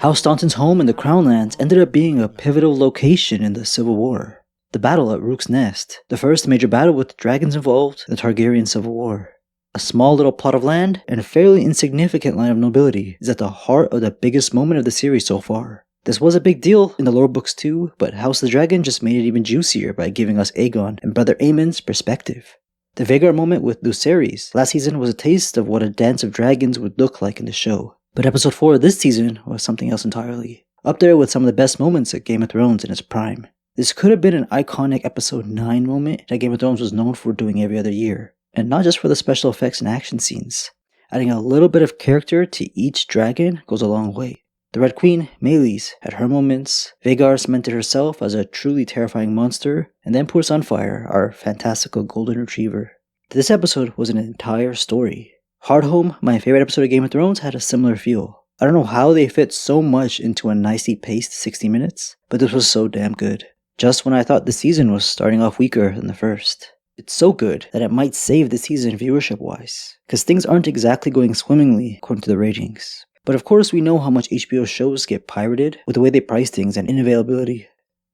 House Staunton's home in the Crown Lands ended up being a pivotal location in the Civil War. The battle at Rook's Nest, the first major battle with dragons involved in the Targaryen Civil War. A small little plot of land and a fairly insignificant line of nobility is at the heart of the biggest moment of the series so far. This was a big deal in the lore books too, but House of the Dragon just made it even juicier by giving us Aegon and Brother Aemond's perspective. The Vhagar moment with Lucerys last season was a taste of what a dance of dragons would look like in the show. But episode 4 of this season was something else entirely. Up there with some of the best moments at Game of Thrones in its prime. This could have been an iconic episode 9 moment that Game of Thrones was known for doing every other year. And not just for the special effects and action scenes. Adding a little bit of character to each dragon goes a long way. The Red Queen, Meleys, had her moments, Vhagar cemented herself as a truly terrifying monster, and then poor Sunfyre, our fantastical golden retriever. This episode was an entire story. Hardhome, my favorite episode of Game of Thrones, had a similar feel. I don't know how they fit so much into a nicely paced 60 minutes, but this was so damn good. Just when I thought the season was starting off weaker than the first. It's so good that it might save the season viewership-wise, because things aren't exactly going swimmingly according to the ratings. But of course we know how much HBO shows get pirated with the way they price things and unavailability.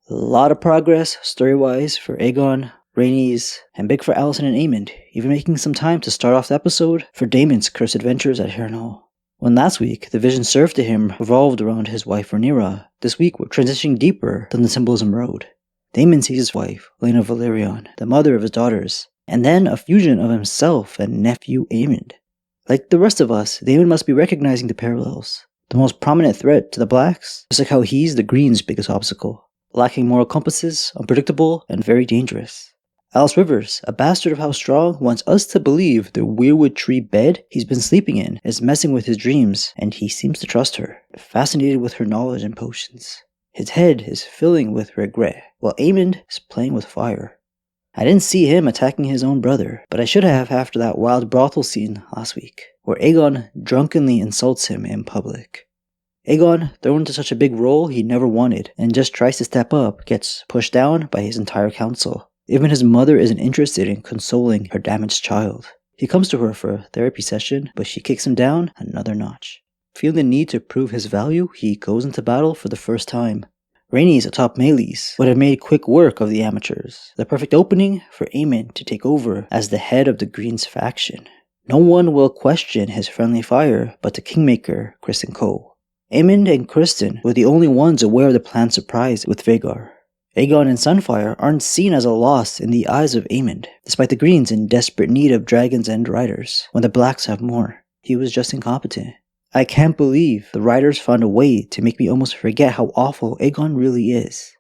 A lot of progress, story-wise, for Aegon, Rhaenys, and big for Alicent and Aemond, even making some time to start off the episode for Daemon's cursed adventures at Harrenhal. When last week, the vision served to him revolved around his wife Rhaenyra, this week we're transitioning deeper than the symbolism road. Daemon sees his wife, Laena Velaryon, the mother of his daughters, and then a fusion of himself and nephew Aemond. Like the rest of us, Daemon must be recognizing the parallels. The most prominent threat to the Blacks, just like how he's the Green's biggest obstacle. Lacking moral compasses, unpredictable, and very dangerous. Alice Rivers, a bastard of House Strong, wants us to believe the weirwood tree bed he's been sleeping in is messing with his dreams, and he seems to trust her, fascinated with her knowledge and potions. His head is filling with regret, while Aemond is playing with fire. I didn't see him attacking his own brother, but I should have after that wild brothel scene last week, where Aegon drunkenly insults him in public. Aegon, thrown into such a big role he never wanted, and just tries to step up, gets pushed down by his entire council. Even his mother isn't interested in consoling her damaged child. He comes to her for a therapy session, but she kicks him down another notch. Feeling the need to prove his value, he goes into battle for the first time. Rhaenys atop Meleys would have made quick work of the amateurs, the perfect opening for Aemon to take over as the head of the Green's faction. No one will question his friendly fire but the Kingmaker, Criston Cole. Aemond and Criston were the only ones aware of the planned surprise with Vhagar. Aegon and Sunfyre aren't seen as a loss in the eyes of Aemond, despite the Greens in desperate need of dragons and riders, when the Blacks have more. He was just incompetent. I can't believe the writers found a way to make me almost forget how awful Aegon really is.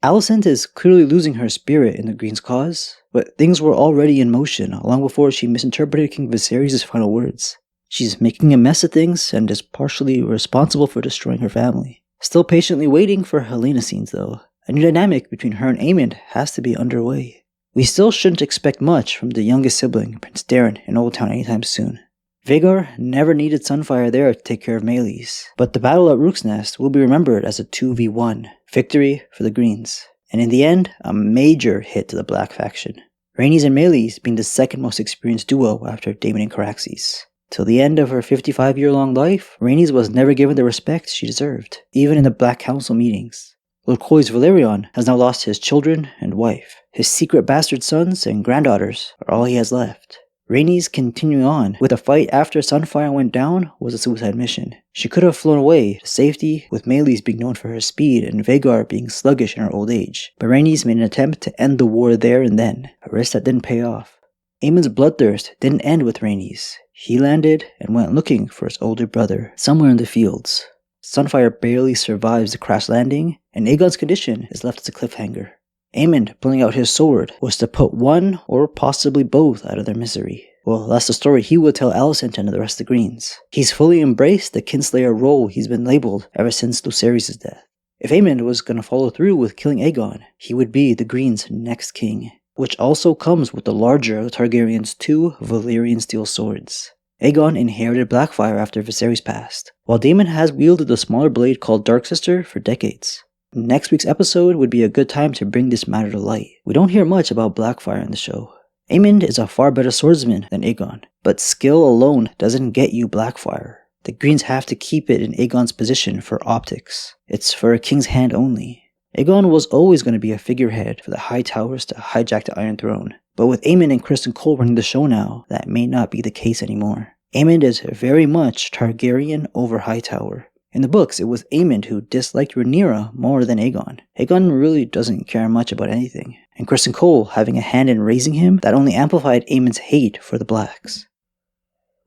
Alicent is clearly losing her spirit in the Green's cause, but things were already in motion long before she misinterpreted King Viserys' final words. She's making a mess of things and is partially responsible for destroying her family. Still patiently waiting for Helaena scenes though. A new dynamic between her and Aemond has to be underway. We still shouldn't expect much from the youngest sibling, Prince Daeron, in Old Town anytime soon. Vhagar never needed Sunfyre there to take care of Meleys, but the battle at Rook's Nest will be remembered as a 2v1 victory for the Greens, and in the end, a major hit to the Black faction. Rhaenys and Meleys being the second most experienced duo after Daemon and Caraxes. Till the end of her 55-year-long life, Rhaenys was never given the respect she deserved, even in the Black Council meetings. Lord Coy's Velaryon has now lost his children and wife. His secret bastard sons and granddaughters are all he has left. Rhaenys continuing on with the fight after Sunfyre went down was a suicide mission. She could have flown away to safety, with Meleys being known for her speed and Vhagar being sluggish in her old age, but Rhaenys made an attempt to end the war there and then, a risk that didn't pay off. Aemon's bloodthirst didn't end with Rhaenys. He landed and went looking for his older brother, somewhere in the fields. Sunfyre barely survives the crash landing, and Aegon's condition is left as a cliffhanger. Aemond pulling out his sword was to put one or possibly both out of their misery. Well, that's the story he would tell Alicent and the rest of the Greens. He's fully embraced the Kinslayer role he's been labeled ever since Lucerys' death. If Aemond was going to follow through with killing Aegon, he would be the Greens' next king, which also comes with the larger of the Targaryens' 2 Valyrian steel swords. Aegon inherited Blackfyre after Viserys passed, while Daemon has wielded the smaller blade called Darksister for decades. Next week's episode would be a good time to bring this matter to light. We don't hear much about Blackfyre in the show. Aemond is a far better swordsman than Aegon, but skill alone doesn't get you Blackfyre. The greens have to keep it in Aegon's position for optics. It's for a king's hand only. Aegon was always going to be a figurehead for the High Towers to hijack the Iron Throne, but with Aemon and Criston Cole running the show now, that may not be the case anymore. Aemond is very much Targaryen over Hightower. In the books, it was Aemond who disliked Rhaenyra more than Aegon. Aegon really doesn't care much about anything, and Criston Cole having a hand in raising him, that only amplified Aemond's hate for the Blacks.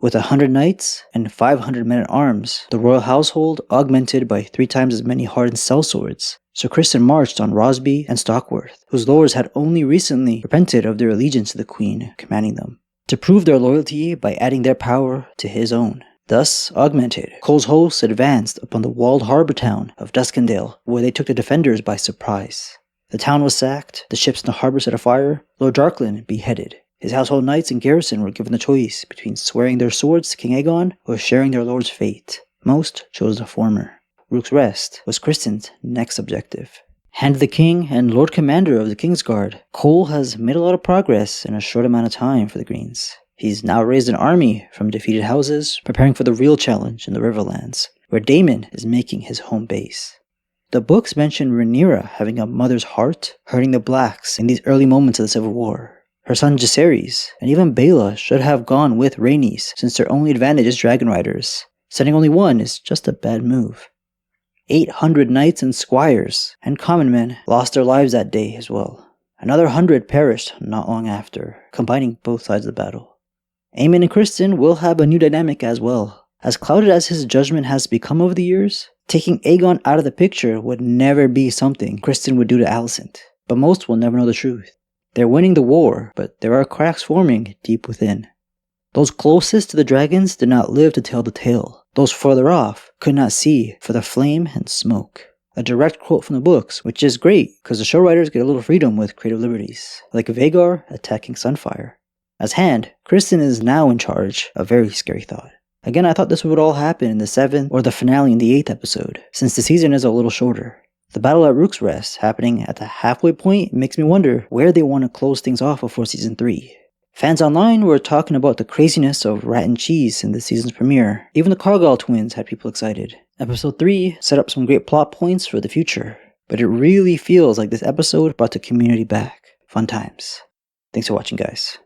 With 100 knights and 500 men-at-arms, the royal household augmented by 3 times as many hardened sellswords, Sir Criston marched on Rosby and Stockworth, whose lords had only recently repented of their allegiance to the Queen commanding them, to prove their loyalty by adding their power to his own. Thus augmented, Cole's hosts advanced upon the walled harbour town of Duskendale, where they took the defenders by surprise. The town was sacked, the ships in the harbour set afire, Lord Darkland beheaded. His household knights and garrison were given the choice between swearing their swords to King Aegon or sharing their lord's fate. Most chose the former. Rooks Rest was Criston's next objective. Hand the king and lord commander of the Kingsguard, Cole has made a lot of progress in a short amount of time for the Greens. He's now raised an army from defeated houses, preparing for the real challenge in the Riverlands, where Daemon is making his home base. The books mention Rhaenyra having a mother's heart, hurting the Blacks in these early moments of the Civil War. Her son Jacaerys, and even Baela should have gone with Rhaenys, since their only advantage is dragon riders. Sending only one is just a bad move. 800 knights and squires, and common men, lost their lives that day as well. Another 100 perished not long after, combining both sides of the battle. Aemon and Criston will have a new dynamic as well. As clouded as his judgment has become over the years, taking Aegon out of the picture would never be something Criston would do to Alicent, but most will never know the truth. They're winning the war, but there are cracks forming deep within. Those closest to the dragons did not live to tell the tale. Those further off could not see for the flame and smoke. A direct quote from the books, which is great because the show writers get a little freedom with creative liberties, like Vhagar attacking Sunfyre. As Hand, Criston is now in charge, a very scary thought. Again, I thought this would all happen in the 7th or the finale in the 8th episode, since the season is a little shorter. The battle at Rooks Rest, happening at the halfway point, makes me wonder where they want to close things off before Season 3. Fans online were talking about the craziness of Rat and Cheese in the season's premiere. Even the Cargyle twins had people excited. Episode 3 set up some great plot points for the future, but it really feels like this episode brought the community back. Fun times. Thanks for watching, guys.